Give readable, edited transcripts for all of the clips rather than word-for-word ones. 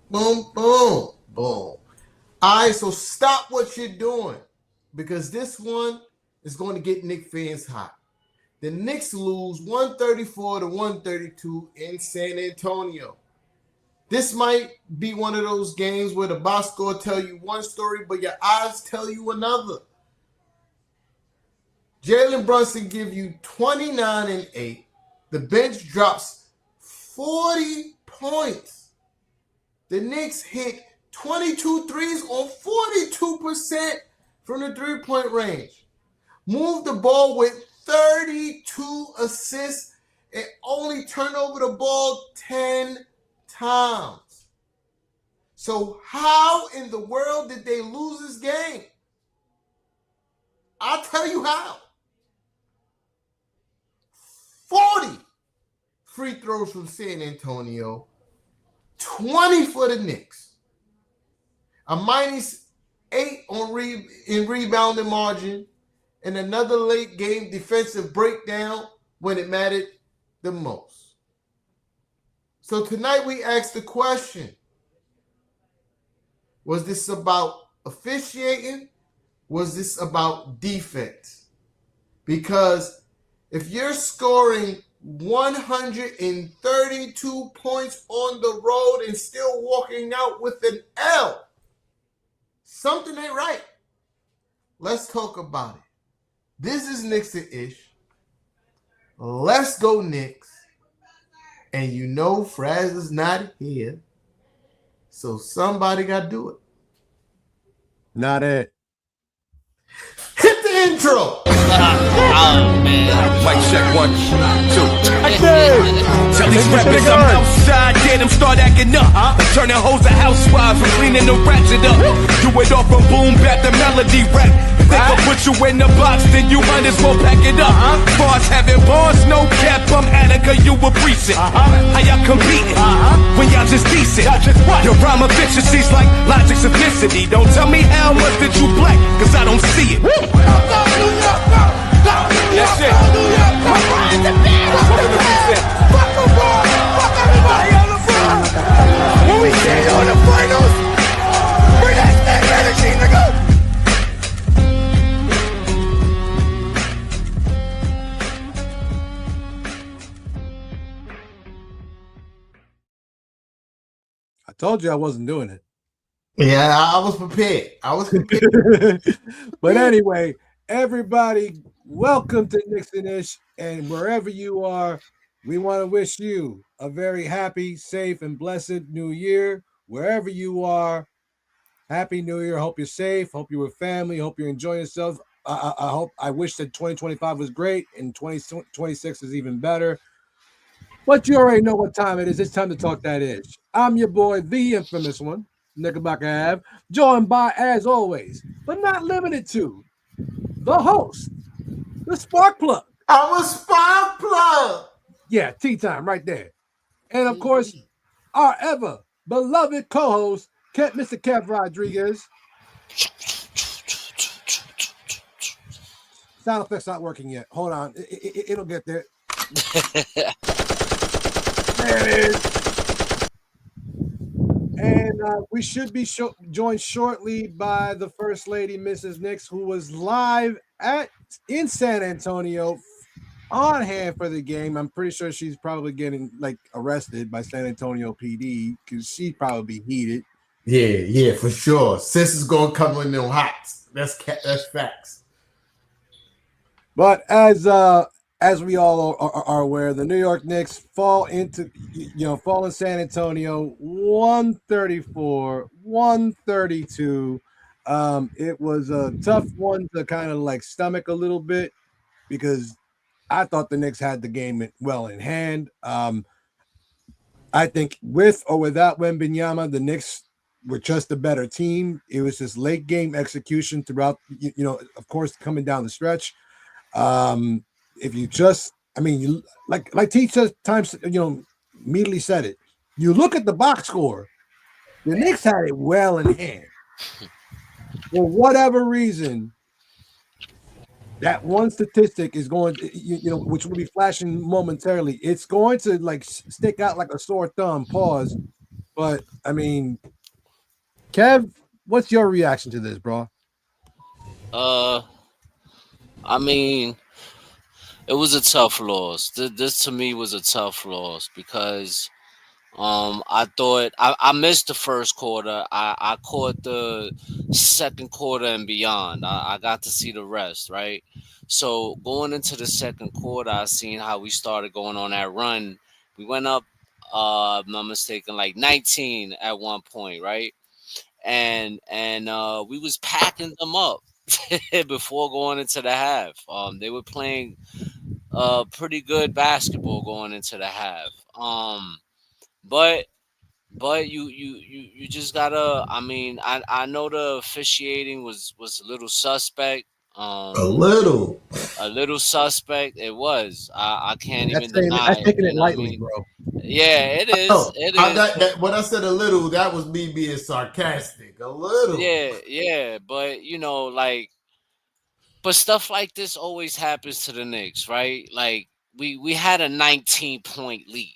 Boom, boom, boom. All right, so stop what you're doing because this one is going to get Knicks fans hot. The Knicks lose 134 to 132 in San Antonio. This might be one of those games where the box score tell you one story, but your eyes tell you another. Jalen Brunson give you 29 and 8. The bench drops 40 points. The Knicks hit 22 threes on 42% from the three-point range. Move the ball with 32 assists and only turn over the ball 10 times. So how in the world did they lose this game? I'll tell you how. 40 free throws from San Antonio, 20 for the Knicks. A -8 in rebounding margin, and another late game defensive breakdown when it mattered the most. So tonight we asked the question, was this about officiating? Was this about defense? Because if you're scoring 132 points on the road and still walking out with an L, something ain't right. Let's talk about it. This is Knicks and Ish. Let's go Knicks. And you know Fraz is not here. So somebody got to do it. Not it. Hit the intro. Oh, man. Mic check 1, 2. Tell these rappers I'm outside, get them start acting up. Turning hoes to housewives and cleaning the ratchet up. Do it off from boom back to melody rap. If they gon' put you in the box, then you might as well pack it up. Bars having bars, no cap, I'm Attica, you a precinct. How y'all competing when y'all just decent? Your rhyme efficiency's like Logic's ethnicity. Don't tell me how much that you black, cause I don't see it. That's it. Welcome to Rematch. Fuck everybody on the front. When we see you in the finals, bring that same energy, nigga. I told you I wasn't doing it. Yeah, I was prepared. But anyway, everybody, welcome to Knicks and Ish. And wherever you are, we want to wish you a very happy, safe, and blessed new year. Wherever you are, happy new year. Hope you're safe. Hope you're with family. Hope you're enjoying yourself. I wish that 2025 was great and 2026 is even better. But you already know what time it is. It's time to talk that ish. I'm your boy, the infamous one, Knickerbocker Ave, joined by, as always, but not limited to, the host, the spark plug. I'm a spark plug. Yeah, tea time right there. And of course, our ever beloved co-host, Mr. Kev Rodriguez. Sound effects not working yet. Hold on. It'll get there. There it is. And we should be joined shortly by the First Lady, Mrs. Knicks, who was live in San Antonio on hand for the game. I'm pretty sure she's probably getting arrested by San Antonio PD because she'd probably be heated. Yeah, for sure. Sis is gonna come in them hot. That's facts. But as we all are aware, the New York Knicks fall in San Antonio 134-132. It was a tough one to kind of stomach a little bit because I thought the Knicks had the game well in hand. I think with or without Wembanyama, the Knicks were just a better team. It was just late game execution throughout, of course, coming down the stretch. If you just, like T times, immediately said it. You look at the box score, the Knicks had it well in hand. For whatever reason, that one statistic is going to, which will be flashing momentarily. It's going to stick out like a sore thumb. Pause. But I mean, Kev, what's your reaction to this, bro? I mean, it was a tough loss. This to me was a tough loss because I thought I missed the first quarter. I caught the second quarter and beyond. I got to see the rest, right? So going into the second quarter, I seen how we started going on that run. We went up, if I'm not mistaken, like 19 at one point, right? And we was packing them up before going into the half. They were playing pretty good basketball going into the half. But you just gotta. I mean, I know the officiating was a little suspect. A little. A little suspect. It was. I can't That's even saying deny that's it. taking it You know what I lightly, mean? bro. Yeah, it is. Oh, It I is. got that. When I said a little, that was me being sarcastic. A little. Yeah. But but stuff like this always happens to the Knicks, right? Like we had a 19-point lead.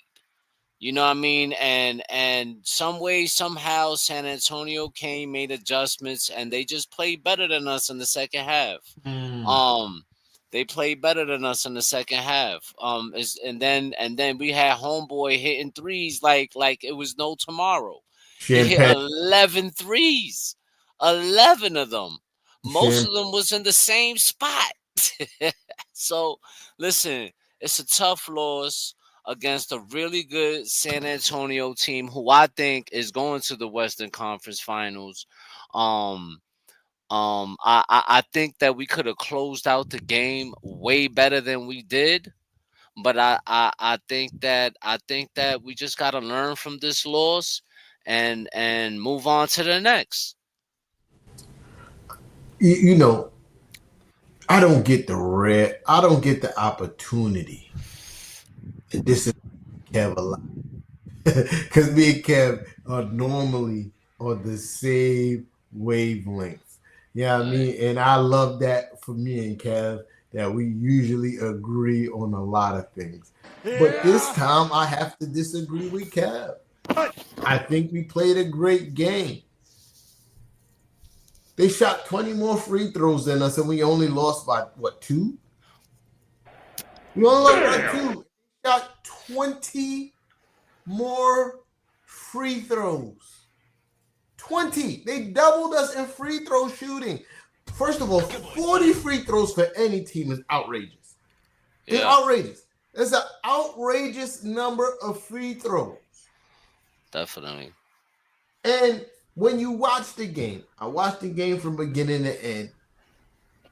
You know what I mean? And some way, somehow San Antonio came, made adjustments, and they just played better than us in the second half. Mm. Um they played better than us in the second half. And then we had homeboy hitting threes like it was no tomorrow. He hit Champagne. 11 threes. 11 of them. Most Champagne. of them was in the same spot. So, listen, it's a tough loss against a really good San Antonio team who I think is going to the Western Conference Finals. Um, I think that we could have closed out the game way better than we did. But I think that we just gotta learn from this loss and move on to the next. You know, I don't get the red. I don't get the opportunity. This is Kev a lot because me and Kev are normally on the same wavelength. Yeah, I Right. mean, and I love that for me and Kev that we usually agree on a lot of things. But this time I have to disagree with Kev. I think we played a great game. They shot 20 more free throws than us, and we only lost by what, two? We only lost by two. They shot 20 more free throws. 20. They doubled us in free throw shooting. First of all, 40 free throws for any team is outrageous. It's Yeah, outrageous. It's an outrageous number of free throws. definitely. And when you watch the game, I watched the game from beginning to end.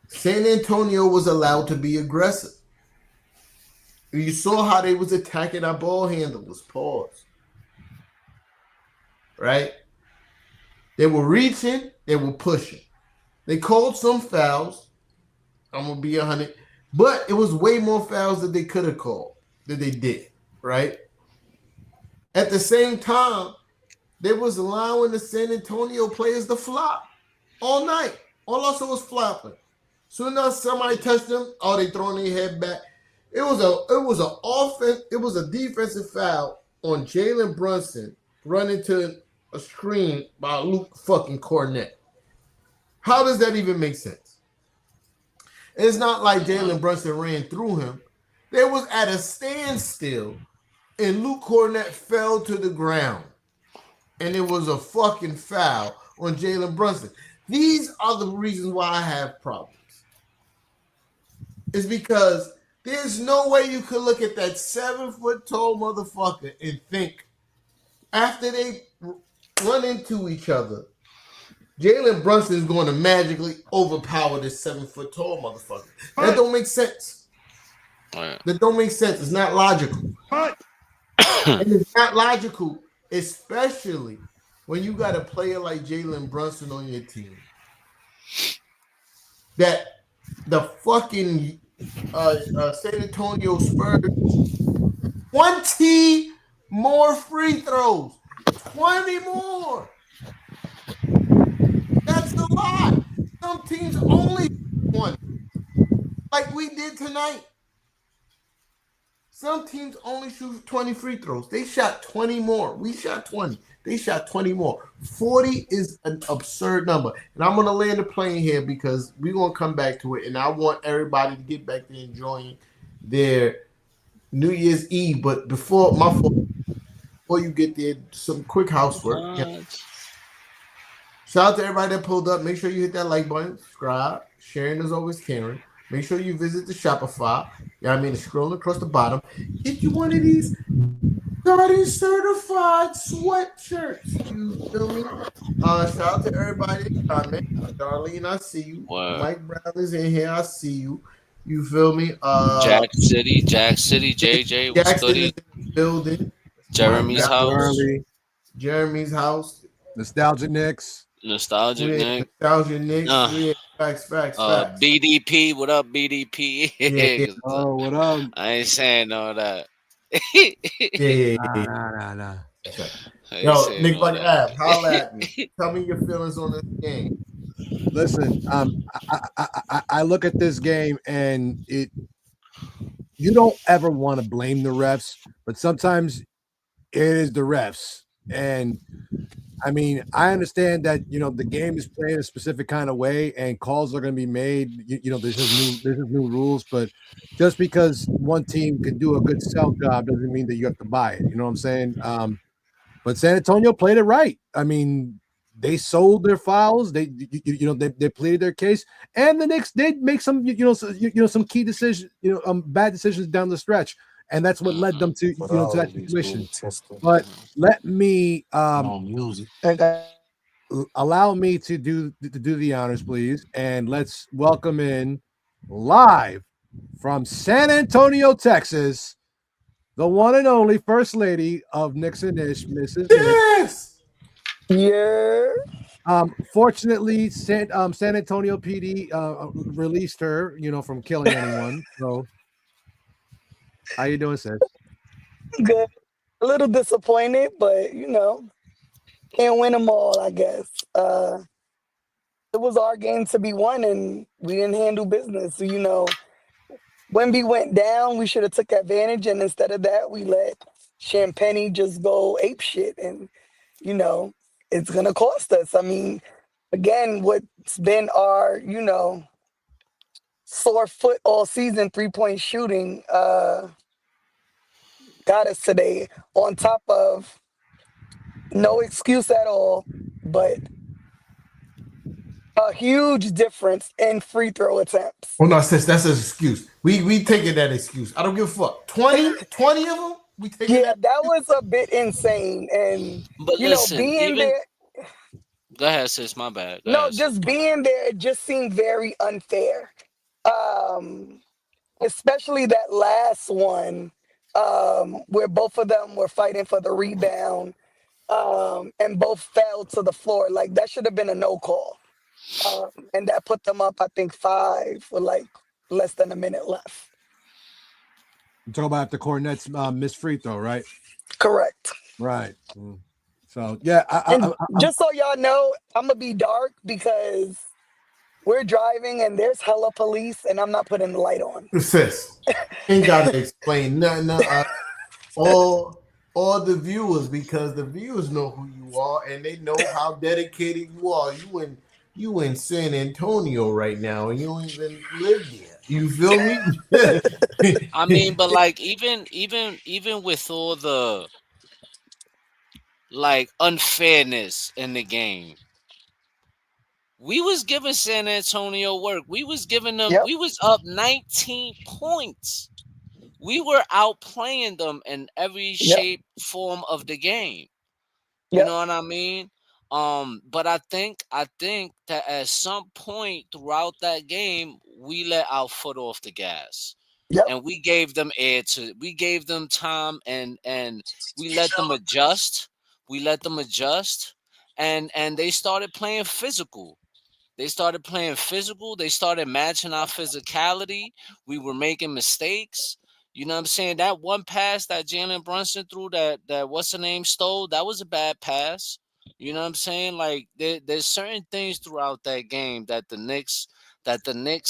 San Antonio was allowed to be aggressive. You saw how they was attacking our ball handlers. Pause. Right? They were reaching. They were pushing. They called some fouls. I'm gonna be 100, but it was way more fouls that they could have called than they did. Right? At the same time, they was allowing the San Antonio players to flop all night. All I saw was flopping. Soon as somebody touched them, oh, they throwing their head back. It was a defensive foul on Jalen Brunson running to a screen by Luke fucking Cornett. How does that even make sense? It's not like Jalen Brunson ran through him. They was at a standstill, and Luke Cornett fell to the ground. And it was a fucking foul on Jalen Brunson. These are the reasons why I have problems. It's because there's no way you could look at that 7-foot tall motherfucker and think after they run into each other, Jalen Brunson is going to magically overpower this 7-foot tall motherfucker. That don't make sense. Right. That don't make sense. It's not logical. And it's not logical, especially when you got a player like Jalen Brunson on your team. That the fucking San Antonio Spurs 20 more free throws. 20 more. That's a lot. Some teams only one, like we did tonight. Some teams only shoot 20 free throws. They shot 20 more. We shot 20. They shot 20 more. 40 is an absurd number. And I'm going to land the plane here because we're going to come back to it. And I want everybody to get back to enjoying their New Year's Eve. But before you get there, some quick housework. Shout out to everybody that pulled up. Make sure you hit that like button, subscribe. Sharing is always caring. Make sure you visit the Shopify. You know what I mean? Scrolling across the bottom. Get you one of these Garden certified sweatshirts. You feel me? Shout out to everybody in the comment. Darlene, I see you. Wow. Mike Brown is in here. I see you. You feel me? Jack City, JJ, what's Jackson goody? is in the building. Jeremy's house. Early, Jeremy's house. Nostalgia Knicks. Nostalgic Nick. Nostalgia Knicks. Yeah, facts. BDP, what up, BDP? Yeah. Oh, what up? I ain't saying all that. Yeah. Nah. Yo, Nick Buck Ab, holla at me. Tell me your feelings on this game. Listen, I look at this game and you don't ever want to blame the refs, but sometimes it is the refs. And I mean, I understand that the game is played a specific kind of way, and calls are going to be made. There's just new rules, but just because one team can do a good sell job doesn't mean that you have to buy it. You know what I'm saying? But San Antonio played it right. I mean, they sold their fouls. They pleaded their case, and the Knicks did make some some key decisions, bad decisions down the stretch, and that's what led them to to that situation. But let me allow me to do the honors, please, and let's welcome in live from San Antonio, Texas, the one and only First Lady of Knicks and Ish, Mrs. Yes. Yeah. Fortunately, San Antonio PD released her, from killing anyone. So, how you doing, sis? Good. A little disappointed, but can't win them all, I guess. It was our game to be won, and we didn't handle business. So, Wemby went down, we should have took advantage, and instead of that, we let Champagne just go ape shit, and it's gonna cost us. I mean, again, what's been our sore foot all season, 3-point shooting, got us today. On top of no excuse at all, but a huge difference in free throw attempts. Well, no, sis, that's an excuse. We taking that excuse. I don't give a fuck. 20 of them? We taking Yeah, that was a bit insane. And, But listen, being there. Go ahead, sis, my bad. Go No, ahead, just sis. being there, it just seemed very unfair. Especially that last one, where both of them were fighting for the rebound, and both fell to the floor. Like, that should have been a no call. And that put them up, I think, 5 with like less than a minute left. You talk about after Cornette's missed free throw, right? Correct. Right. So yeah, just so y'all know, I'm gonna be dark because we're driving and there's hella police, and I'm not putting the light on. Sis, ain't gotta explain nothing. All the viewers, because the viewers know who you are and they know how dedicated you are. You in San Antonio right now, and you don't even live there. You feel me? I mean, but like even with all the like unfairness in the game, we was giving San Antonio work. We was giving them. Yep. We was up 19 points. We were outplaying them in every shape, form of the game. You know what I mean? But I think that at some point throughout that game, we let our foot off the gas. Yep. And we gave them we gave them time, and we let them adjust. We let them adjust, and they started playing physical. They started playing physical. They started matching our physicality. We were making mistakes. You know what I'm saying? That one pass that Jalen Brunson threw, that what's the name stole, that was a bad pass. You know what I'm saying? Like there's certain things throughout that game that the Knicks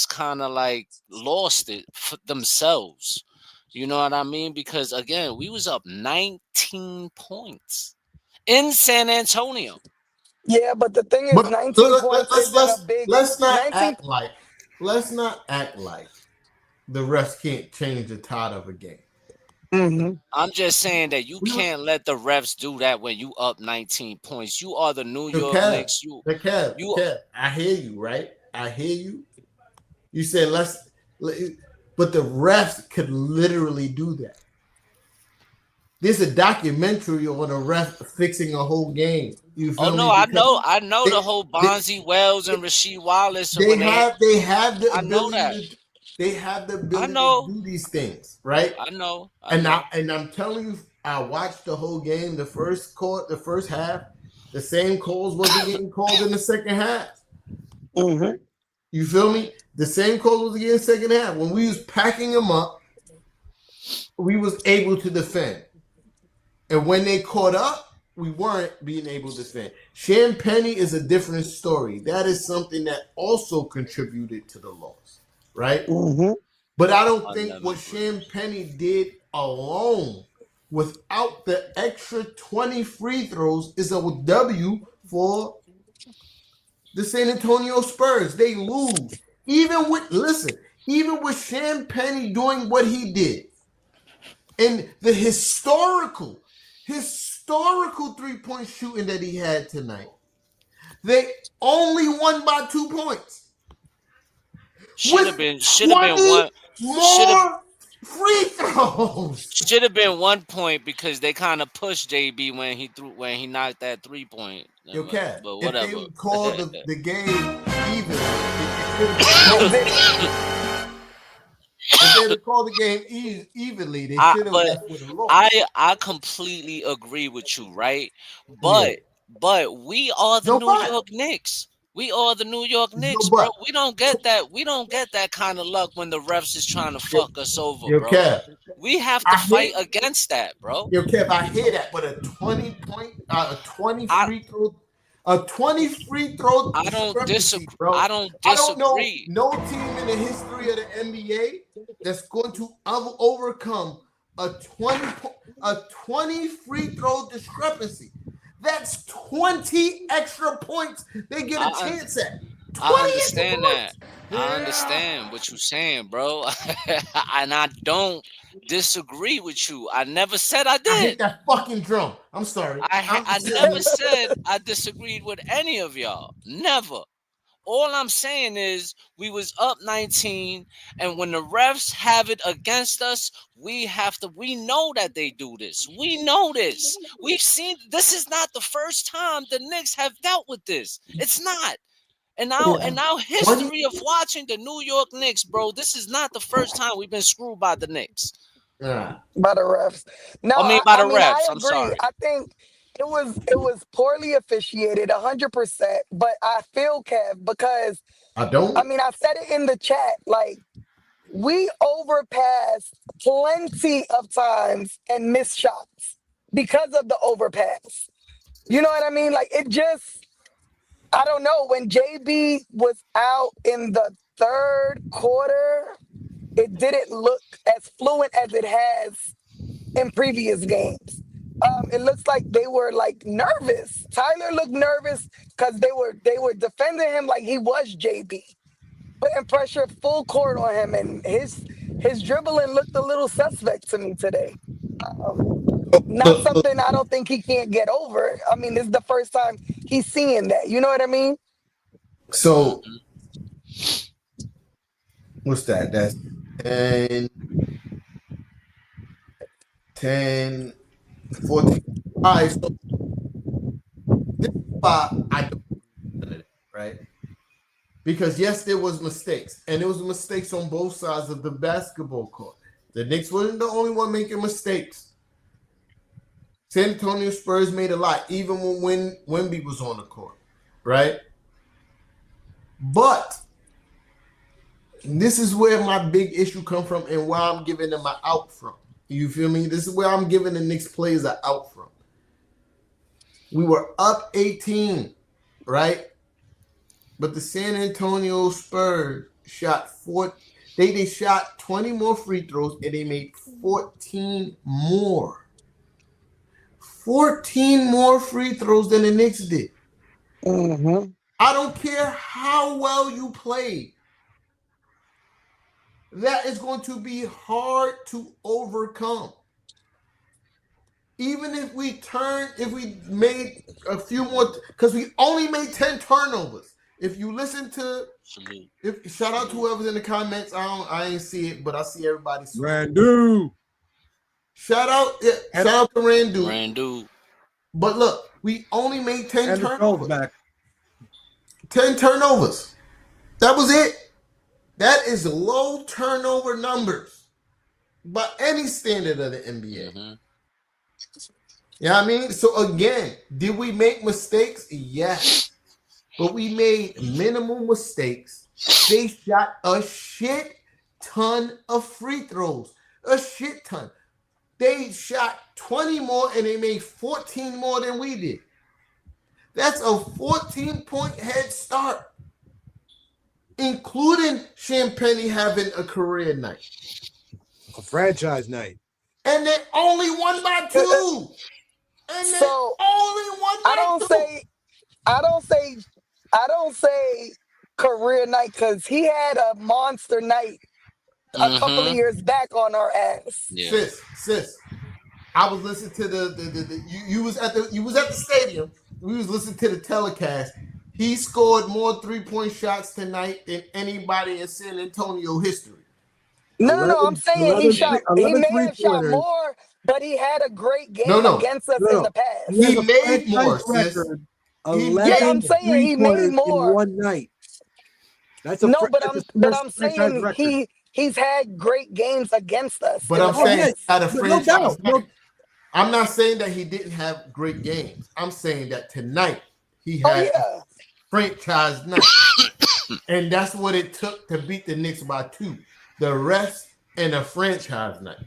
kind of like lost it for themselves. You know what I mean? Because again, we was up 19 points. in San Antonio. Yeah, but the thing is, But 19 points isn't a big let's not 19. act like the refs can't change the tide of a game. Mm-hmm. I'm just saying that you We were, can't let the refs do that when you up 19 points. You are the New yo, York Kev, Knicks. You Kev, you Kev, I hear you, right? I hear you. You said but the refs could literally do that. There's a documentary on a ref fixing a whole game. You Oh feel no, me? Because I know they the whole they, Bonzi Wells and Rasheed Wallace they when have the I know ability that. to they have the I ability to know. do these things, right? I know. And I'm telling you, I watched the whole game, the first half. The same calls wasn't getting called in the second half. Mm-hmm. You feel me? The same calls was getting in the second half. When we was packing them up, we was able to defend. And when they caught up, we weren't being able to defend. Champagne is a different story. That is something that also contributed to the loss, right? Mm-hmm. But I don't I think never what agree. Champagne did alone, without the extra 20 free throws, is a W for the San Antonio Spurs. They lose. Even with Champagne doing what he did, and the historical 3-point shooting that he had tonight, they only won by 2 points with Should have been 20 one should have more free throws. should have been 1 point because they kind of pushed JB when he knocked that 3 point. Yo, Cat, But if they whatever. called the game evenly, it should have been They close. didn't. If they had called the game evenly, they I should have but left with a loss. I completely agree with you, right? Yeah. But we are the No New fight. York Knicks. We are the New York No Knicks, bro. but. We don't get that. We don't get that kind of luck when the refs is trying to Yo, fuck us over, yo, bro. Kev, We have to I fight hit. against that, bro. Yo, Kev, I hear that, but a 20 I free throw, a 20 free throw I don't discrepancy, disagree. I bro. don't I don't know disagree. no team in the history of the NBA that's going to overcome a 20 a 20 free throw discrepancy. That's 20 extra points they get a I chance at. I 20 extra understand that. points. I Yeah. understand what you're saying, bro. And I don't disagree with you. I never said I I hit did. that fucking drum. I'm sorry. I'm I just sitting never here. said I disagreed with any of y'all. Never. All I'm saying is we was up 19, and when the refs have it against us, we know that they do this. We know this. We've seen this is not the first time the Knicks have dealt with this. It's not. Yeah. And our 20 history of watching the New York Knicks, bro, this is not the first time we've been screwed by the Knicks. By the refs. No, I mean I, by I the mean I refs. I'm agree. sorry. I think it was poorly officiated, 100%. But I feel Kev because I don't. I said it in the chat. Like we overpassed plenty of times and missed shots because of the overpass. You know what I mean? Like it just I don't know when JB was out in the third quarter. It didn't look as fluent as it has in previous games. It looks like they were like nervous. Tyler looked nervous because they were defending him like he was JB, putting pressure full court on him, and his dribbling looked a little suspect to me today. Um, Not something I don't think he can't get over. I mean, this is the first time he's seeing that. You know what I mean? So what's that? That's 10, 10, 14. All right, so this is why I don't agree with it, right? Because yes, there was mistakes, and there was mistakes on both sides of the basketball court. The Knicks wasn't the only one making mistakes. San Antonio Spurs made a lot, even when Wemby was on the court, right? But this is where my big issue come from, and why I'm giving them an out from. You feel me? This is where I'm giving the Knicks players an out from. We were up 18, right? But the San Antonio Spurs shot they shot 20 more free throws and they made 14 more. 14 more free throws than the Knicks did. Mm-hmm. I don't care how well you played. That is going to be hard to overcome. Even if we made a few more, because we only made 10 turnovers. If you listen to, shout out to whoever's in the comments. I ain't see it, but I see everybody. Randu. Shout out to Randu. Randu. But look, we only made 10 And turnovers. back. 10 turnovers. That was it. That is low turnover numbers by any standard of the NBA. Mm-hmm. You know what I mean? So again, did we make mistakes? Yes. But we made minimal mistakes. They shot a shit ton of free throws. A shit ton. They shot 20 more and they made 14 more than we did. That's a 14-point head start, including Champagne having a career night. A franchise night. And they only won by 2. And they only won by 2. I don't say career night because he had a monster night a couple of years back on our ass. Yeah. Sis. I was listening to you was at the stadium. We was listening to the telecast. He scored more 3-point shots tonight than anybody in San Antonio history. No, I'm saying he may have shot more, but he had a great game against us in the past. He made more, sis. 11 he made more in one night. That's but I'm saying he's had great games against us. But I'm saying out of franchise. I'm not saying that he didn't have great games. I'm saying that tonight he had a franchise night. And that's what it took to beat the Knicks by 2. The rest and a franchise night.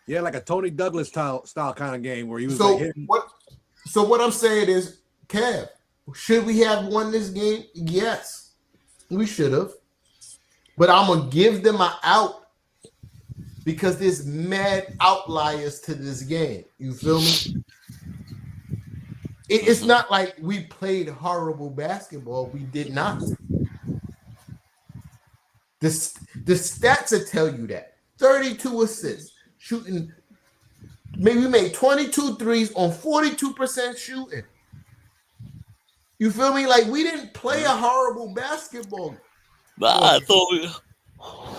Yeah, like a Tony Douglas style kind of game where he was So what I'm saying is, Kev, should we have won this game? Yes, we should have. But I'm going to give them an out because there's mad outliers to this game. You feel me? It's not like we played horrible basketball. We did not. The stats will tell you that. 32 assists, shooting. Maybe we made 22 threes on 42% shooting. You feel me? Like we didn't play a horrible basketball. But I thought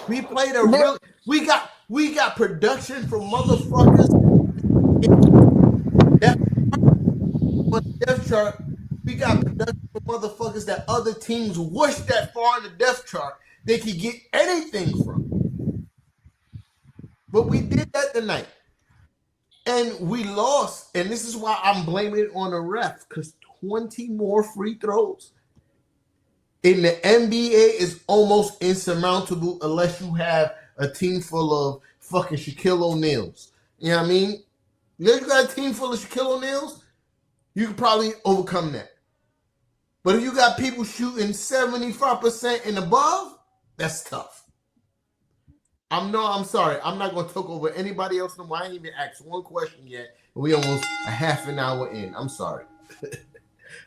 we played a real. We got production from motherfuckers. On the depth chart, we got production from motherfuckers that other teams wish that far in the depth chart they could get anything from. But we did that tonight. And we lost. And this is why I'm blaming it on the ref. Because 20 more free throws in the NBA is almost insurmountable unless you have a team full of fucking Shaquille O'Neals. You know what I mean? If you got a team full of Shaquille O'Neals, you can probably overcome that. But if you got people shooting 75% and above, that's tough. I'm sorry. I'm not going to talk over anybody else no more. I ain't even asked one question yet. We almost a half an hour in. I'm sorry.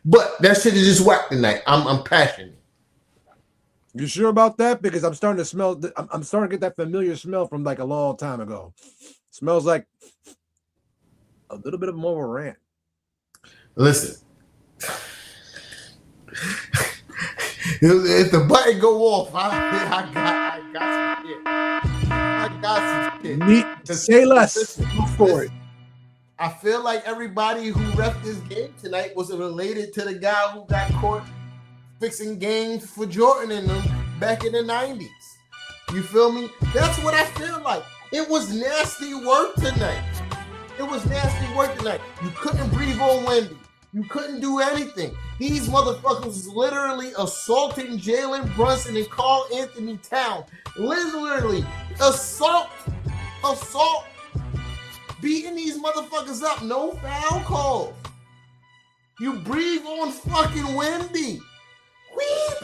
But that shit is just whack tonight. I'm passionate. You sure about that? Because I'm starting to smell. I'm starting to get that familiar smell from like a long time ago. Smells like a little bit of more of a rant. Listen, if the button go off, I got some shit. Say less. Go for it. I feel like everybody who ref this game tonight was related to the guy who got caught fixing games for Jordan and them back in the 90s. You feel me? That's what I feel like. It was nasty work tonight. You couldn't breathe on Wendy. You couldn't do anything. These motherfuckers was literally assaulting Jalen Brunson and Karl-Anthony Towns. Literally assault. Beating these motherfuckers up. No foul calls. You breathe on fucking Wendy. Weep.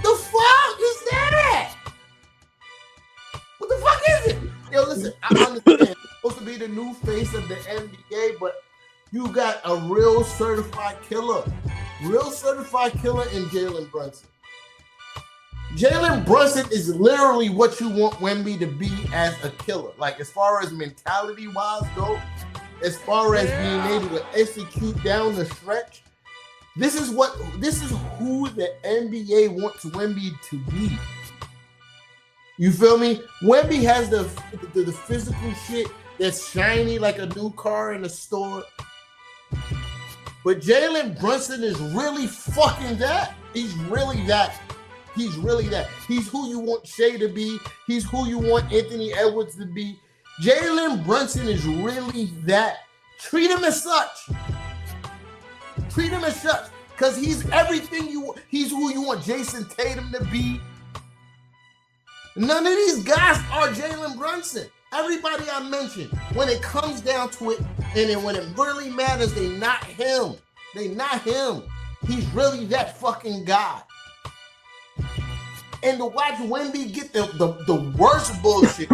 The fuck is that? What the fuck is it? Yo, listen, I understand. It's supposed to be the new face of the NBA, but you got a real certified killer in Jalen Brunson. Jalen Brunson is literally what you want Wemby to be as a killer. Like, as far as mentality-wise go, as far as being able to execute down the stretch, this is who the NBA wants Wemby to be. You feel me? Wemby has the physical shit that's shiny like a new car in the store. But Jalen Brunson is really fucking that. He's really that. He's really that. He's who you want Shea to be. He's who you want Anthony Edwards to be. Jalen Brunson is really that. Treat him as such. Treat him as such. Because he's everything you want. He's who you want Jason Tatum to be. None of these guys are Jalen Brunson. Everybody I mentioned, when it comes down to it, and then when it really matters, they not him. They not him. He's really that fucking guy. And to watch Wemby get the worst bullshit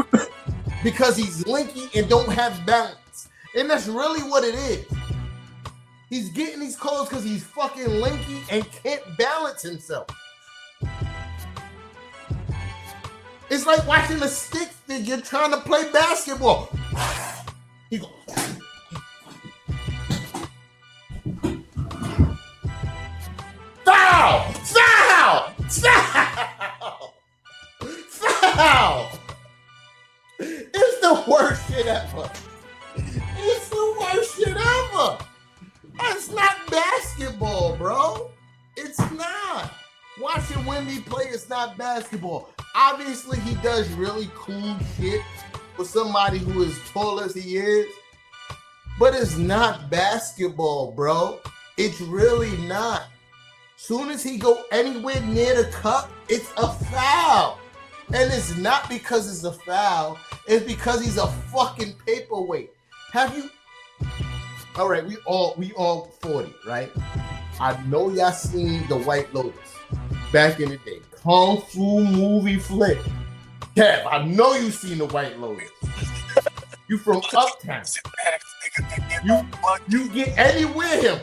because he's linky and don't have balance. And that's really what it is. He's getting these calls because he's fucking linky and can't balance himself. It's like watching a stick figure trying to play basketball. He goes. Foul! Foul! Foul! Foul! It's the worst shit ever. It's the worst shit ever. It's not basketball, bro. It's not. Watching Wemby play is not basketball. Obviously, he does really cool shit for somebody who is tall as he is. But it's not basketball, bro. It's really not. Soon as he go anywhere near the cup, it's a foul. And it's not because it's a foul. It's because he's a fucking paperweight. Have you... All right, we all 40, right? I know y'all seen The White Lotus back in the day. Kung Fu movie flick. Kev, I know you seen The White Lotus. You from Uptown. You get anywhere him.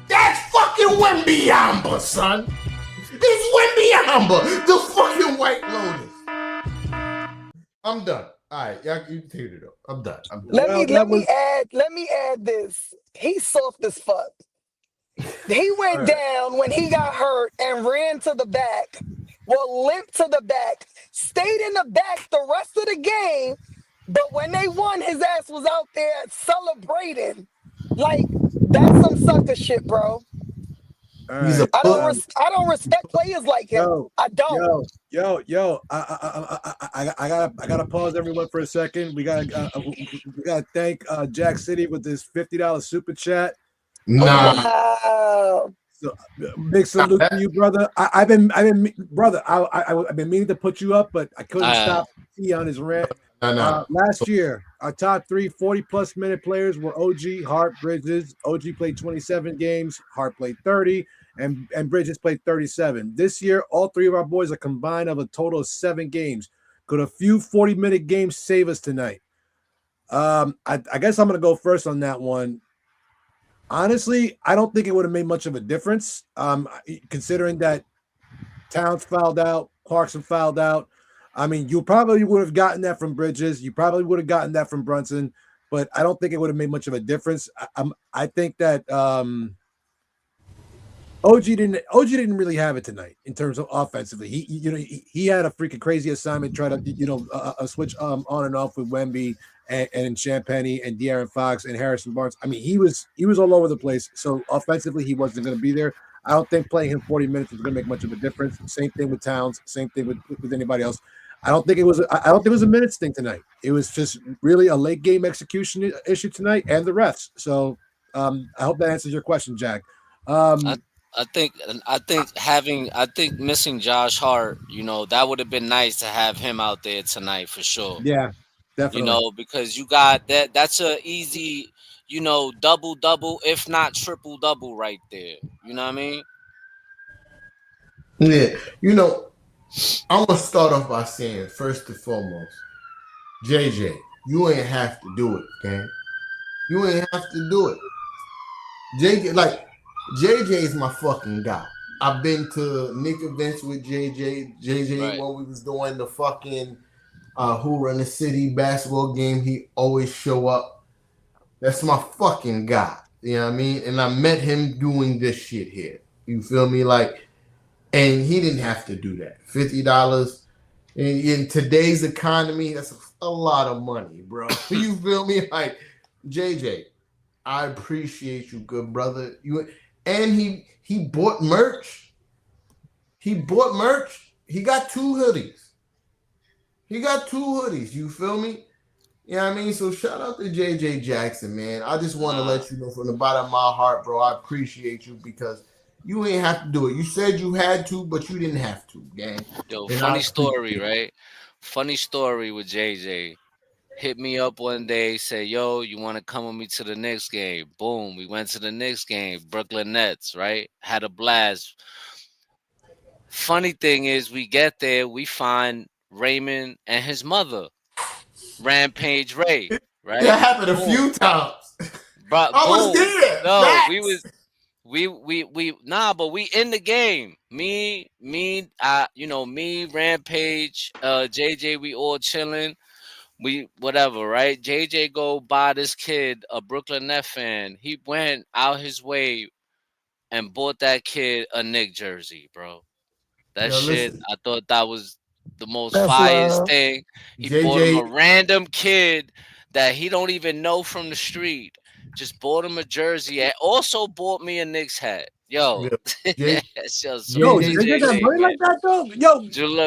That's fucking Wembyamba, son. It's Wembyamba, the fucking White Lotus. I'm done. All right, y'all, you take it up. I'm done. Let me add this. He's soft as fuck. He went down when he got hurt and ran to the back. Well, limped to the back, stayed in the back the rest of the game. But when they won, his ass was out there celebrating. Like, that's some sucker shit, bro. Right. I don't respect players like him. I don't. I gotta pause everyone for a second. We gotta thank Jack City with this $50 super chat. Wow. So big salute to you, brother. I've been meaning to put you up, but I couldn't stop T on his rant. Last year, our top 3 40-plus minute players were OG, Hart, Bridges. OG played 27 games, Hart played 30, and Bridges played 37. This year, all 3 of our boys are combined of a total of 7 games. Could a few 40-minute games save us tonight? I guess I'm going to go first on that one. Honestly, I don't think it would have made much of a difference, considering that Towns fouled out, Clarkson fouled out. I mean, you probably would have gotten that from Bridges. You probably would have gotten that from Brunson, but I don't think it would have made much of a difference. I think that OG didn't really have it tonight in terms of offensively. He had a freaking crazy assignment, try to switch on and off with Wemby and Champagnie and De'Aaron Fox and Harrison Barnes. I mean, he was all over the place. So offensively, he wasn't going to be there. I don't think playing him 40 minutes was going to make much of a difference. Same thing with Towns. Same thing with anybody else. I don't think it was a minutes thing tonight. It was just really a late game execution issue tonight and the refs. So I hope that answers your question, Jack. I think missing Josh Hart, that would have been nice to have him out there tonight for sure. Yeah, definitely. Because you got that. That's a easy, double, if not triple double right there. You know what I mean? Yeah. I'm gonna start off by saying first and foremost, JJ, you ain't have to do it, gang. You ain't have to do it. JJ, like JJ is my fucking guy. I've been to Nick events with JJ. JJ Right. when we was doing the fucking Who Run the City basketball game, he always show up. That's my fucking guy. You know what I mean? And I met him doing this shit here. You feel me? Like, and he didn't have to do that. $50 in today's economy, that's a lot of money, bro. You feel me? Like, JJ, I appreciate you, good brother. You and he bought merch. He bought merch. He got two hoodies. He got two hoodies. You feel me? You know what I mean? So shout out to JJ Jackson, man. I just want to Nah, let you know from the bottom of my heart, bro. I appreciate you because you ain't have to do it. You said you had to, but you didn't have to, gang. yo, And I funny story, appreciate it. right? Funny story with JJ. Hit me up one day, say, "Yo, you want to come with me to the Knicks game?" Boom, we went to the Knicks game, Brooklyn Nets, right? Had a blast. Funny thing is, we get there, we find Raymond and his mother, Rampage Ray, That right? happened a Boom, few times. but I was boom. there. No, we Facts. was we nah, but we in the game. Me, Rampage, JJ, we all chilling. We whatever, right? JJ go buy this kid a Brooklyn Net fan. He went out his way and bought that kid a Nick jersey, bro. That Yo, shit, listen, I thought that was the most That's fireest love. thing. He bought him JJ. a random kid that he don't even know from the street. Just bought him a jersey and also bought me a Knicks hat. Yo, Yo, J, yo, Yo, salute to JJ. JJ got JJ, money man. like that though. Yo,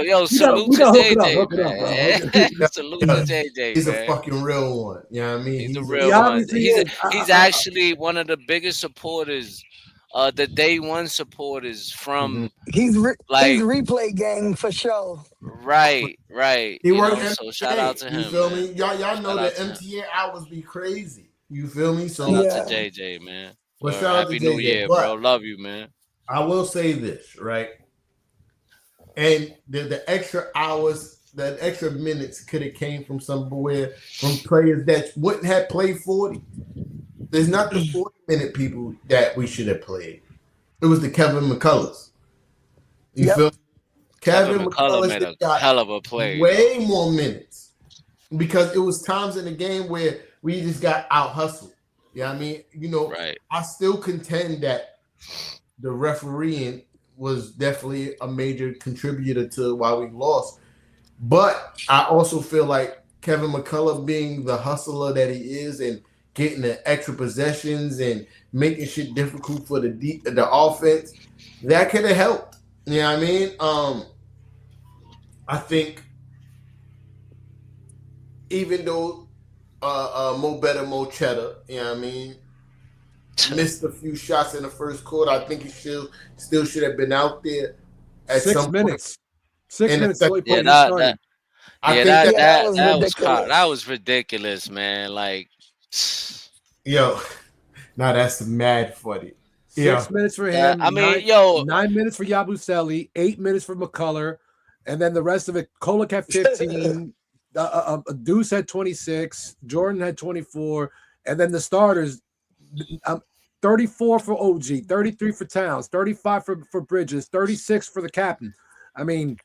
Yo, we got salute we to got to JJ, hook it up, bro. man. Yo, Salute yo, to JJ, he's a man. fucking real one. You know what I mean? He's a He's a He real fucking one. obviously He's is. he's actually one of the biggest supporters, the day one supporters Mhm. from He's like replay gang for sure. right. He You worked know, so shout out MTA. to You him, feel man. me? Y'all know Shout out that to him. MTA hours be crazy. You feel me? Shout out So, to Yeah. JJ, man. but Or shout out to Happy New JJ. Year, bro. But Love you, man. I will say this, right? And the extra hours, the extra minutes could have came from somewhere from players that wouldn't have played 40. There's not the 40-minute people that we should have played. It was the Kevin McCullers. You Yep. feel me? Kevin Kevin McCullough McCullers made that a got hell of a play, though. way more minutes because it was times in the game where we just got out hustled. Yeah, I mean, Right. I still contend that the refereeing was definitely a major contributor to why we lost. But I also feel like Kevin McCullough being the hustler that he is and getting the extra possessions and making shit difficult for the offense, that could have helped. You know what I mean? I think even though Mo Better Mo Cheddar, you know what I mean, missed a few shots in the first quarter, I think he still should have been out there at six some point minutes. Six in the minutes till second he Yeah, put quarter. he that started. I yeah, think that that Yeah, that that was that was that ridiculous. was ridiculous, man. Like, yo, now that's mad funny. Yo, 6 minutes for I him, mean, yo, 9 minutes for Yabusele, 8 minutes for McCullough, and then the rest of it. Kolak had 15, Deuce had 26, Jordan had 24, and then the starters, um, 34 for OG, 33 for Towns, 35 for Bridges, 36 for the captain. I mean,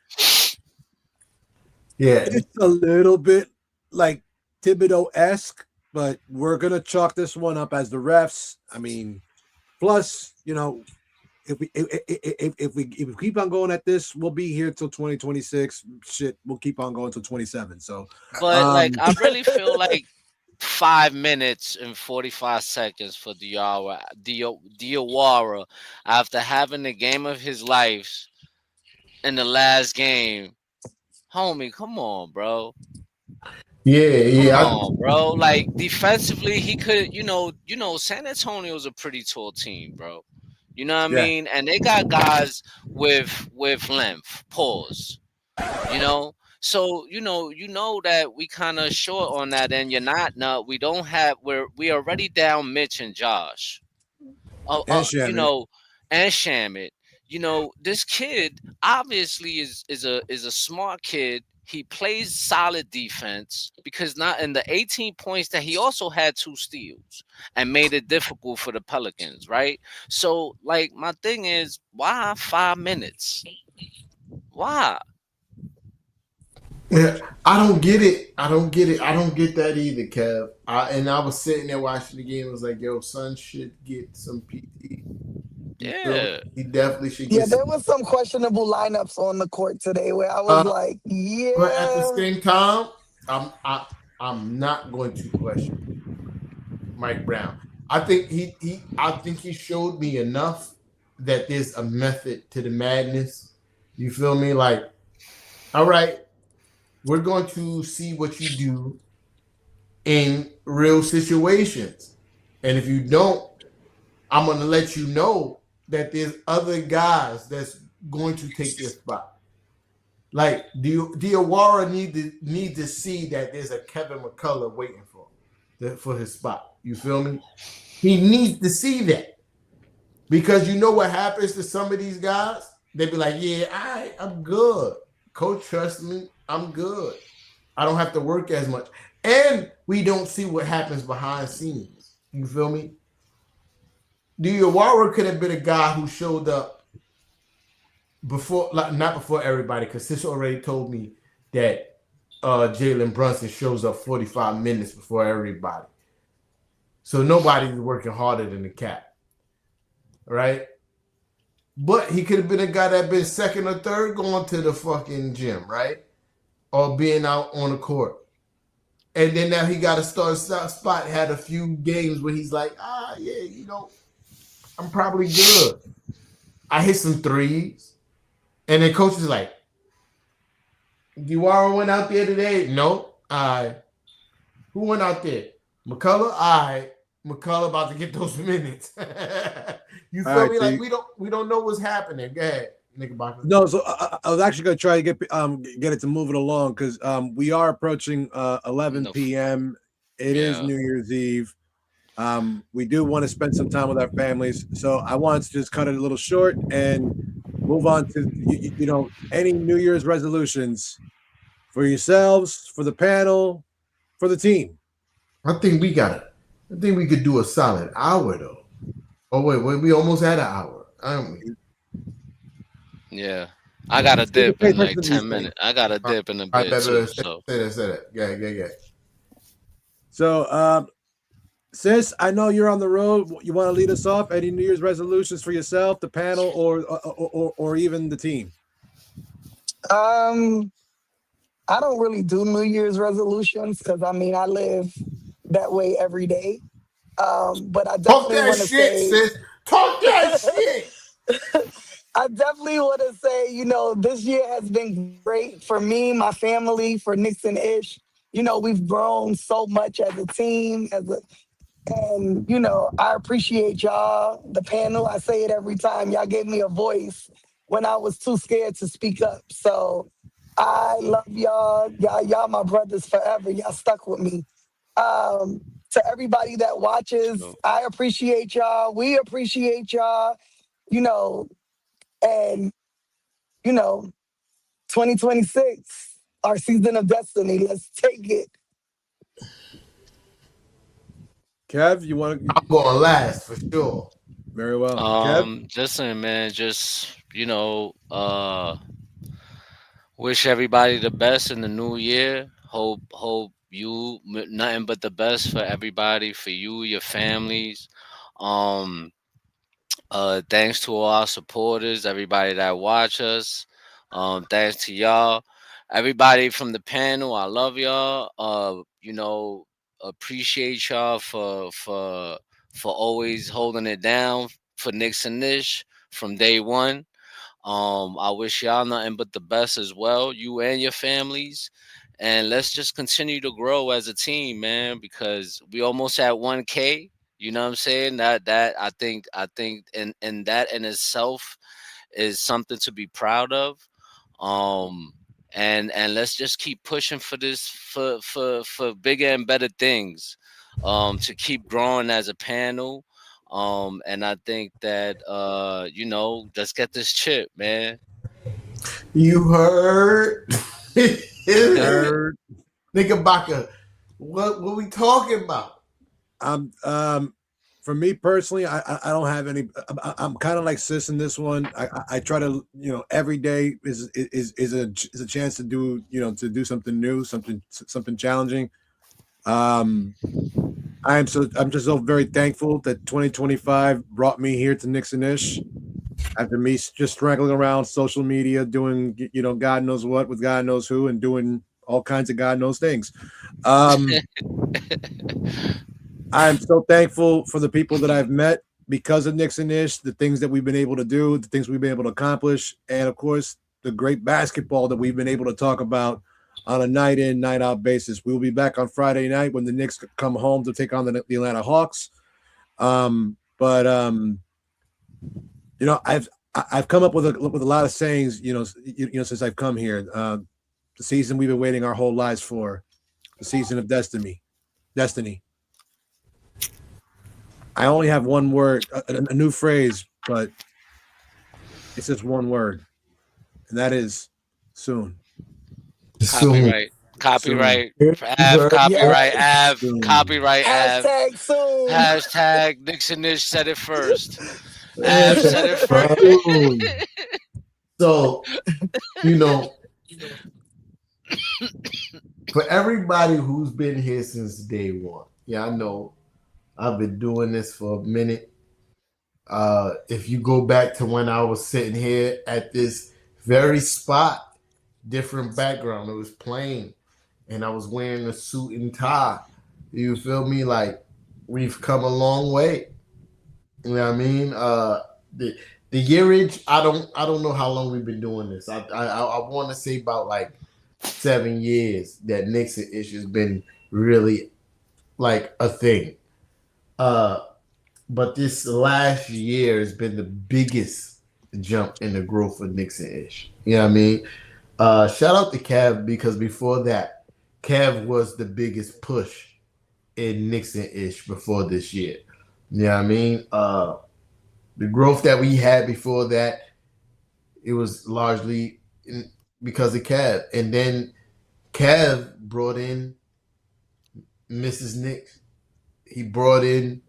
yeah, it's a little bit like Thibodeau esque, but we're gonna chalk this one up as the refs. I mean, plus, if we keep on going at this, we'll be here till 2026. Shit, we'll keep on going till 27. So, but like, um, I really feel like 5 minutes and 45 seconds for Diawara after having the game of his life in the last game. Homie, come on, bro. yeah, Come yeah. on, bro. Like defensively, he could, San Antonio's a pretty tall team, bro. You know what I yeah, mean? And they got guys with length, pause. You know, so you know that we kind of short on that, and you're not. No, we don't have. We already down Mitch and Josh. and You Shamit. know, and Shamit. this kid obviously is a smart kid. He plays solid defense because not in the 18 points that he also had 2 steals and made it difficult for the Pelicans, right? So like my thing is, why 5 minutes? Why? Yeah, I don't get it. I don't get it. I don't get that either, Kev. I was sitting there watching the game. I was like, yo, son should get some PT. You feel me? Yeah. He definitely should Yeah, get some. there was some questionable lineups on the court today where I was Uh, like, but at the yeah. same time, I'm not going to question Mike Brown. I think he showed me enough that there's a method to the madness. You feel me? Like, all right, we're going to see what you do in real situations. And if you don't, I'm going to let you know that there's other guys that's going to take your spot. Like Diawara need to see that there's a Kevin McCullough waiting for his spot. You feel me? He needs to see that because you know what happens to some of these guys. They be like, "Yeah, I'm good. Coach trusts me. I'm good. I don't have to work as much." And we don't see what happens behind scenes. You feel me? Diawara could have been a guy who showed up before, like not before everybody, because Sis already told me that Jalen Brunson shows up 45 minutes before everybody. So nobody's working harder than the cat, right? But he could have been a guy that been second or third going to the fucking gym, right? Or being out on the court. And then now he got a start spot, had a few games where he's like, yeah, I'm probably good. I hit some threes. And then coach is like, Diwara went out there today? No. Who went out there? McCullough? McCullough about to get those minutes. You feel right, me? so Like we don't know what's happening. Go ahead, Knickerbocker. no, so I was actually going to try to get it to move it along because we are approaching 11 No, p.m. It is yeah. New Year's Eve. We do want to spend some time with our families, so I wanted to just cut it a little short and move on to any New Year's resolutions for yourselves, for the panel, for the team. I think we got it. I think we could do a solid hour though. Oh wait, we almost had an hour, aren't we? Yeah. I got a Pay dip in attention like to these 10 things. minutes. I got a dip in a All right, bit too. say So that. Yeah. So, sis, I know you're on the road. You want to lead us off? Any New Year's resolutions for yourself, the panel, or even the team? Um, I don't really do New Year's resolutions because I mean I live that way every day. But I Talk definitely that want to shit, say sis. Talk that shit. I definitely want to say, this year has been great for me, my family, for Knicks and Ish. We've grown so much as a team, and I appreciate y'all, the panel. I say it every time. Y'all gave me a voice when I was too scared to speak up. So I love y'all. Y'all my brothers forever. Y'all stuck with me. To everybody that watches, so, I appreciate y'all. We appreciate y'all. You know, and, you know, 2026, our season of destiny. Let's take it. Kev, you want to? I'm going last for sure. Very well, Kev. listen, man, just wish everybody the best in the new year. Hope nothing but the best for everybody, for you, your families. Um Thanks to all our supporters, everybody that watch us. Thanks to y'all. Everybody from the panel, I love y'all. Appreciate y'all for always holding it down for Knicks and Nish from day one. I wish y'all nothing but the best as well, you and your families. And let's just continue to grow as a team, man, because we almost at 1K. You know what I'm saying? That I think and that in itself is something to be proud of. Um and let's just keep pushing for this for bigger and better things. To keep growing as a panel. And I think that let's get this chip, man. You heard? Third, Knickerbocker, what we talking about? for me personally, I don't have any. I'm kind of like Sis in this one. I try to every day is a chance to do something new, something challenging. Um, I'm just so very thankful that 2025 brought me here to Knicks and Ish after me just straggling around social media doing God knows what with God knows who and doing all kinds of God knows things. Um, I'm so thankful for the people that I've met because of Knicks and Ish, the things that we've been able to do, the things we've been able to accomplish, and of course, the great basketball that we've been able to talk about on a night in, night out basis. We will be back on Friday night when the Knicks come home to take on the Atlanta Hawks. But I've come up with a lot of sayings, since I've come here. The season we've been waiting our whole lives for, the season of destiny. I only have one word, a new phrase, but it's just one word, and that is soon. Copyright. You Av, heard? copyright, Yes. Av, copyright, Av. Hashtag soon. Hashtag Nixon Ish said it first. Av said it first. Soon. So, for everybody who's been here since day one, I know I've been doing this for a minute. If you go back to when I was sitting here at this very spot, different background, it was plain, and I was wearing a suit and tie. You feel me? Like, we've come a long way. You know what I mean? The yearage, I don't know how long we've been doing this. I want to say about like 7 years that Nixon issue has been really like a thing. But this last year has been the biggest jump in the growth of Nixon ish. You know what I mean? Shout out to Cav, because before that, Cav was the biggest push in Nixon ish before this year. You know what I mean? The growth that we had before that, it was largely because of Cav. And then Cav brought in Mrs. Knicks. He brought in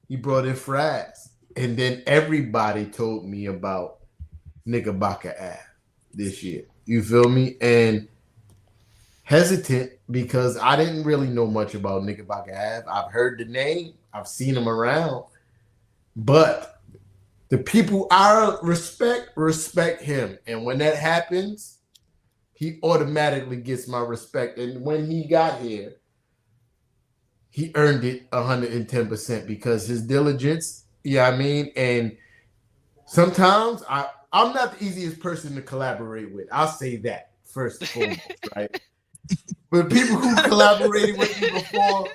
Fraz. And then everybody told me about Knickerbocker Ave this year. You feel me? And hesitant because I didn't really know much about Knickerbocker Ave. I've heard the name. I've seen him around. But the people I respect him. And when that happens, he automatically gets my respect. And when he got here, he earned it 110% because his diligence, and sometimes I'm not the easiest person to collaborate with. I'll say that first and foremost, right? But people who collaborated with me before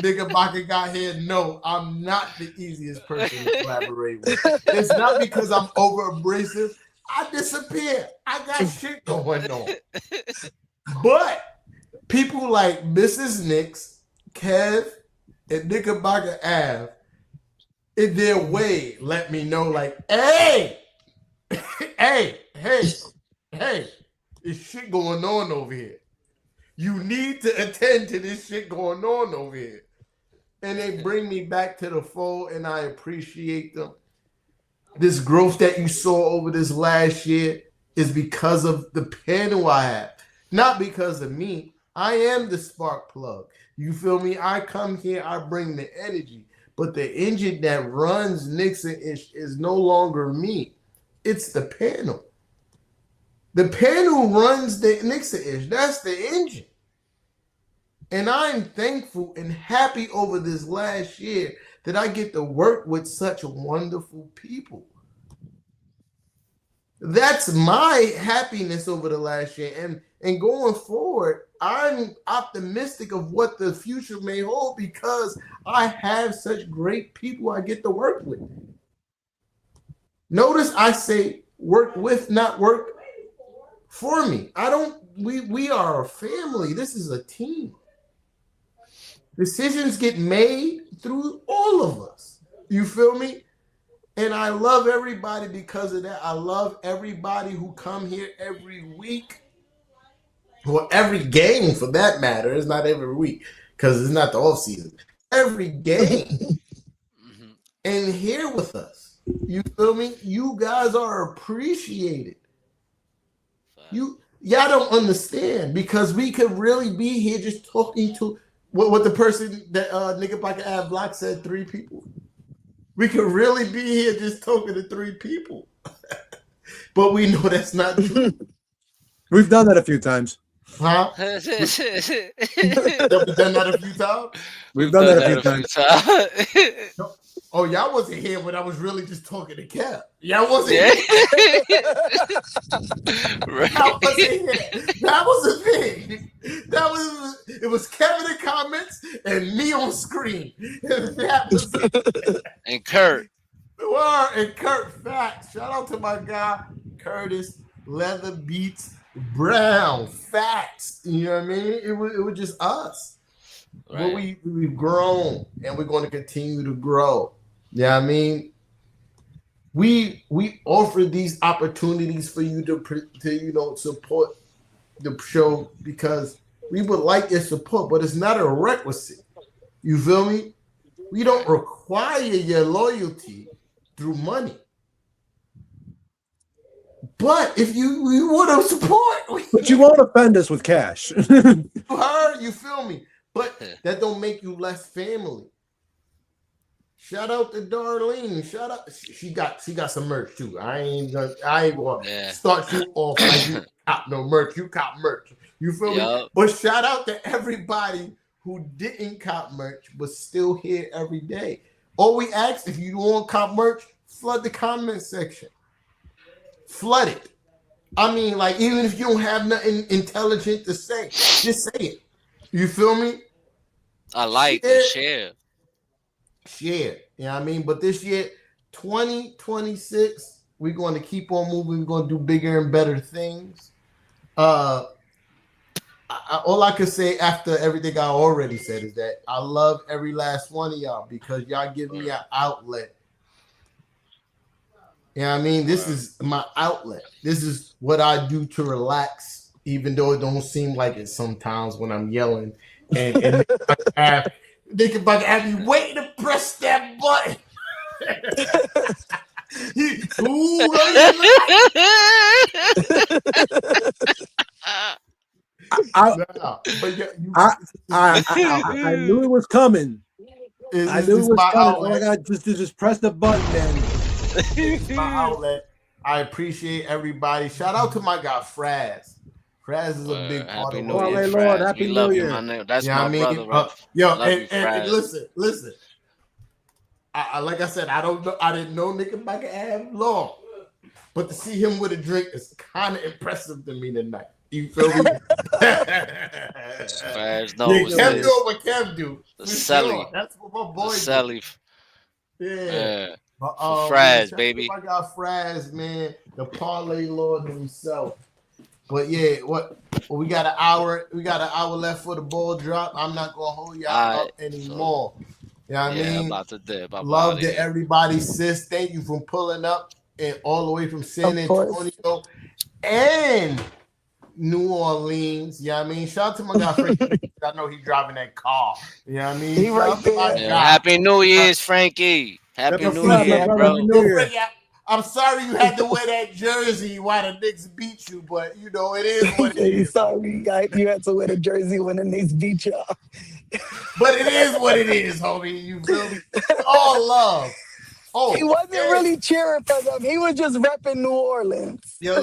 Knickerbocker got here, no, I'm not the easiest person to collaborate with. It's not because I'm over abrasive. I disappear. I got shit going on. But people like Mrs. Knicks, Kev, and Knickerbocker Ave, in their way, let me know, like, hey, there's shit going on over here. You need to attend to this shit going on over here. And they bring me back to the fold, and I appreciate them. This growth that you saw over this last year is because of the panel I have, not because of me. I am the spark plug. You feel me? I come here, I bring the energy. But the engine that runs Nixon-ish is no longer me. It's the panel. The panel runs the Nixon-ish. That's the engine. And I'm thankful and happy over this last year that I get to work with such wonderful people. That's my happiness over the last year. And going forward, I'm optimistic of what the future may hold because I have such great people I get to work with. Notice I say work with, not work for me. We are a family. This is a team. Decisions get made through all of us. You feel me? And I love everybody because of that. I love everybody who come here every week. Well, every game for that matter. It's not every week because it's not the off season. Every game and here with us. You feel me? You guys are appreciated. Y'all don't understand because we could really be here just talking to what the person that nigga Pocket Ad Block said, 3 people. We could really be here just talking to 3 people. But we know that's not true. We've done that a few times. Huh? Have we done that a few times? We've done that a few times. Oh, y'all wasn't here when I was really just talking to Kev. Y'all wasn't here. Y'all wasn't here. That was the thing. It was Kevin in comments and me on screen. That was it. And Kurt. And Kurt, facts. Shout out to my guy, Curtis Leather Beats Brown. Facts. You know what I mean? It was just us. Right. But we've grown and we're going to continue to grow. Yeah, I mean, we offer these opportunities for you to support the show because we would like your support, but it's not a requisite. You feel me? We don't require your loyalty through money. But if you want to support, but you won't offend us with cash. you feel me? But that don't make you less family. Shout out to Darlene. Shout out. She got some merch too. I ain't gonna start you off like you cop no merch. You cop merch. You feel me? But shout out to everybody who didn't cop merch but still here every day. All we ask, if you want cop merch, flood the comment section. Flood it. I mean, like, even if you don't have nothing intelligent to say, just say it. You feel me? I like and share. Share. You know what I mean? But this year, 2026, we're going to keep on moving. We're going to do bigger and better things. All I can say after everything I already said is that I love every last one of y'all because y'all give me an outlet. You know what I mean? This is my outlet. This is what I do to relax, even though it don't seem like it sometimes when I'm yelling. And they can have you waiting to press that button. I knew it was coming. I knew it was coming. Oh my God, just press the button, man. It's my outlet. I appreciate everybody. Shout out to my guy Fraz. Fraz is a big part of it. Lord, Happy New Year. That's my brother. And listen. I like I said, I didn't know Knickerbocker Ave long, but to see him with a drink is kind of impressive to me tonight. You feel me? Kev do what Kev do. Sure. That's what my boy do. Yeah. Fraz, baby. I got Fraz, man, the parlay lord himself. But yeah, we got an hour. We got an hour left for the ball drop. I'm not gonna hold y'all up anymore. You know what I mean? About to dip. Love to everybody, sis. Thank you for pulling up and all the way from San Antonio and New Orleans. You know what I mean? Shout out to my guy Frankie. I know he's driving that car. You know what I mean? He right there. Happy New Year's, Frankie. Happy New Year, bro. I'm sorry you had to wear that jersey while the Knicks beat you, but you know it is what it is. Sorry, you had to wear the jersey when the Knicks beat y'all. But it is what it is, homie. You feel me? All love. Oh, he wasn't really cheering for them. He was just repping New Orleans. Yo,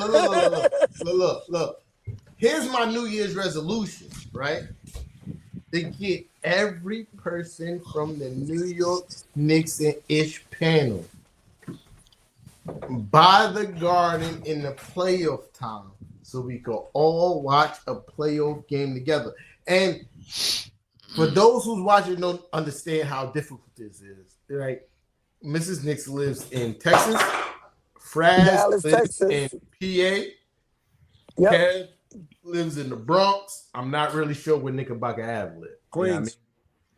look. Here's my New Year's resolution, right? To get every person from the New York Knicks and Ish panel by the Garden in the playoff time so we can all watch a playoff game together. And for those who's watching don't understand how difficult this is, right? Mrs. Knicks lives in Texas. Fraz lives in PA. Yep. Kev lives in the Bronx. I'm not really sure where Knickerbocker Ave lives. Queens. You know what I mean?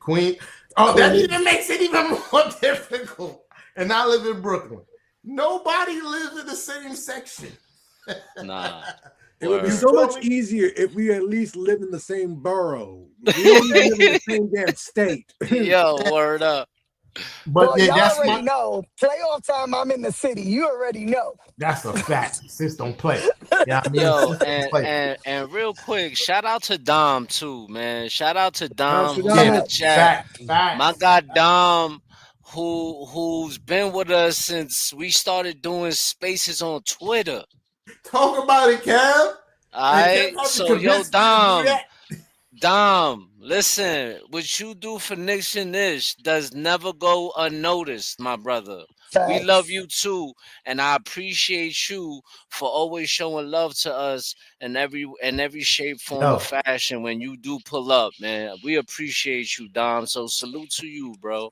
Queen. Oh, that even makes it even more difficult. And I live in Brooklyn. Nobody lives in the same section. Nah. It would be Word. so much easier if we at least lived in the same borough. We don't even live in the same damn state. Yo, word up. But Well, yeah, y'all that's already know. Playoff time, I'm in the city. You already know. That's a fact. Sis don't play. Yeah, I mean, Yo, sis don't play. and real quick, shout out to Dom too, man. Shout out to Dom to who's Dom. in the Facts. chat. Fact. My guy Dom, who's been with us since we started doing spaces on Twitter. Talk about it, Kev. And Kev Alright. had to So yo, convince me to do that. Dom, listen, what you do for Knicks and Ish does never go unnoticed, my brother. We love Facts. you too, and I appreciate you for always showing love to us in every shape, form, or Yo, fashion when you do pull up, man. We appreciate you, Dom. So salute to you, bro.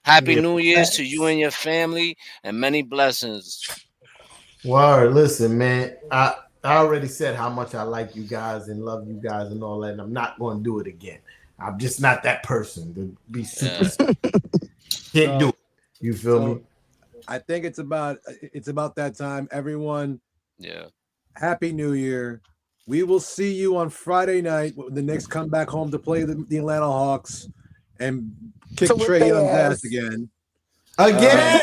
Happy yeah. New Year's to you Facts. and your family, and many blessings. Word, listen, man. I already said how much I like you guys and love you guys and all that, and I'm not going to do it again. I'm just not that person to be super. Can't do it. You feel me? I think it's about that time. Everyone, Yeah. Happy New Year. We will see you on Friday night when the Knicks come back home to play the Atlanta Hawks and kick To whip Trae their Young's ass ass. Again. Again.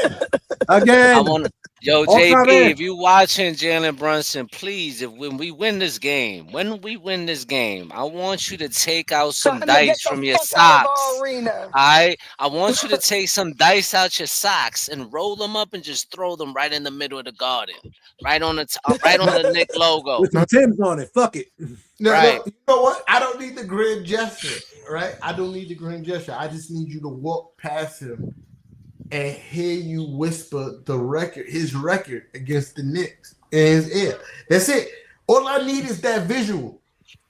I Again. want yo All time JP, in. if you watching Jalen Brunson, please, when we win this game, I want you to take out some Time to get dice the from your fuck out of our socks. arena. I want you to take some dice out your socks and roll them up and just throw them right in the middle of the garden, right on the Nick logo. With some Timbs on it. Fuck it. No, Right. you know what? I don't need the grand gesture, right? I don't need the grand gesture. I just need you to walk past him and hear you whisper his record against the Knicks in his ear. That's it. All I need is that visual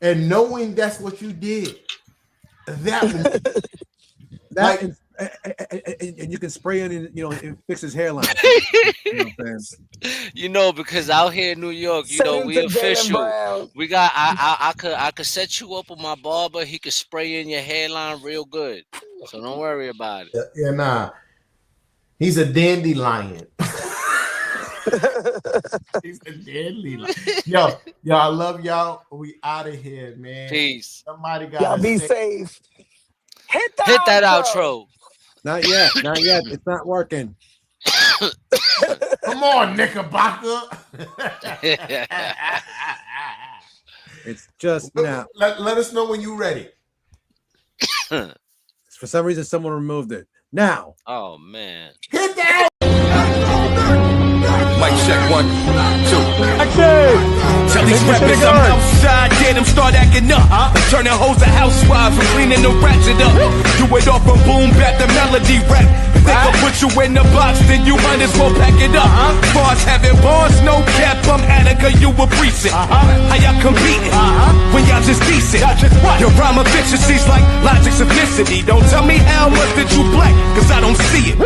and knowing that's what you did. That and you can spray it in, and fix his hairline. Because out here in New York, Send we him to Jalen official. Brown. We got I could set you up with my barber. He could spray in your hairline real good. So don't worry about it. Yeah, nah. He's a dandelion. He's a dandelion. Yo, I love y'all. We out of here, man. Peace. Somebody got Y'all be safe. Hit that outro. Not yet. It's not working. Come on, Knickerbocker. It's just now. Let us know when you're ready. For some reason, someone removed it. Now. Oh man. Hit that. Mic check 1, 2. Tell these rappers I'm outside, get them start acting up. Turning hoes to housewives and cleaning the ratchet up. Do it off from boom back to melody rap. If they can put you in the box, then you might as well pack it up. Bars having bars, no cap, I'm Attica, you a precinct. How y'all competing when y'all just decent? Your rhyme efficiency's like logic simplicity. Don't tell me how much that you black, cause I don't see it.